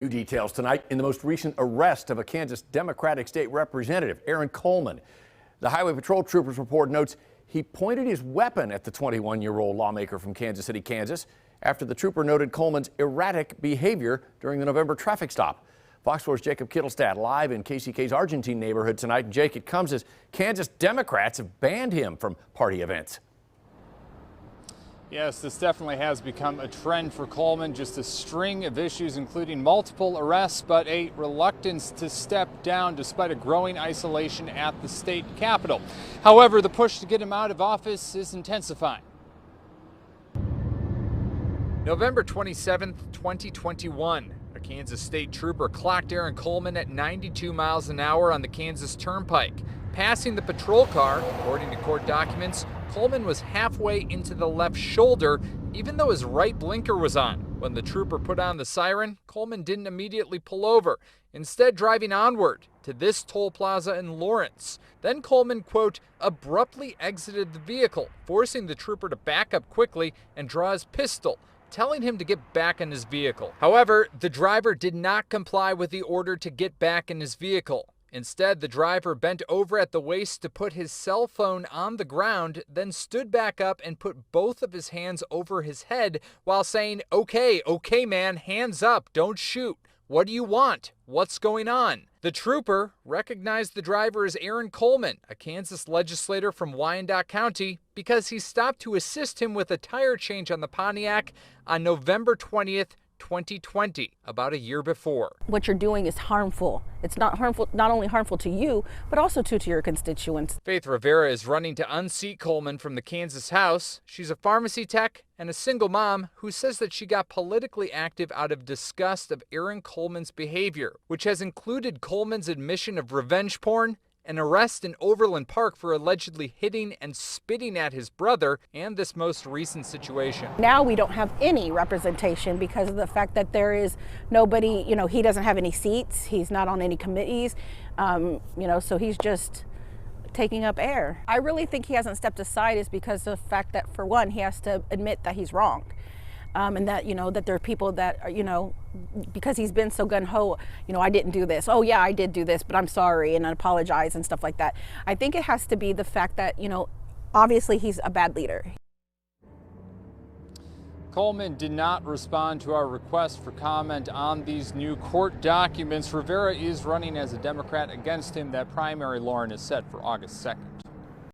New details tonight in the most recent arrest of a Kansas Democratic state representative, Aaron Coleman. The Highway Patrol Troopers report notes he pointed his weapon at the 21-year-old lawmaker from Kansas City, Kansas, after the trooper noted Coleman's erratic behavior during the November traffic stop. Fox 4's Jacob Kittelstadt live in KCK's Argentine neighborhood tonight. And Jake, it comes as Kansas Democrats have banned him from party events. Yes, this definitely has become a trend for Coleman, just a string of issues, including multiple arrests, but a reluctance to step down despite a growing isolation at the state capitol. However, the push to get him out of office is intensifying. November 27th, 2021. A Kansas state trooper clocked Aaron Coleman at 92 miles an hour on the Kansas Turnpike. Passing the patrol car, according to court documents, Coleman was halfway into the left shoulder, even though his right blinker was on. When the trooper put on the siren, Coleman didn't immediately pull over, instead driving onward to this toll plaza in Lawrence. Then Coleman, quote, abruptly exited the vehicle, forcing the trooper to back up quickly and draw his pistol, telling him to get back in his vehicle. However, the driver did not comply with the order to get back in his vehicle. Instead, the driver bent over at the waist to put his cell phone on the ground, then stood back up and put both of his hands over his head while saying, okay, man, hands up, don't shoot. What do you want? What's going on? The trooper recognized the driver as Aaron Coleman, a Kansas legislator from Wyandotte County, because he stopped to assist him with a tire change on the Pontiac on November 20th, 2020, about a year before. What you're doing is harmful. It's not only harmful to you, but also to your constituents. Faith Rivera is running to unseat Coleman from the Kansas House. She's a pharmacy tech and a single mom who says that she got politically active out of disgust of Aaron Coleman's behavior, which has included Coleman's admission of revenge porn, an arrest in Overland Park for allegedly hitting and spitting at his brother, and this most recent situation. Now we don't have any representation because of the fact that there is nobody, he doesn't have any seats, he's not on any committees, so he's just taking up air. I really think he hasn't stepped aside is because of the fact that, for one, he has to admit that he's wrong. And that, that there are people that are, because he's been so gung-ho, I didn't do this. Oh yeah, I did do this, but I'm sorry and I apologize and stuff like that. I think it has to be the fact that, obviously he's a bad leader. Coleman did not respond to our request for comment on these new court documents. Rivera is running as a Democrat against him. That primary, Lauren, is set for August 2nd.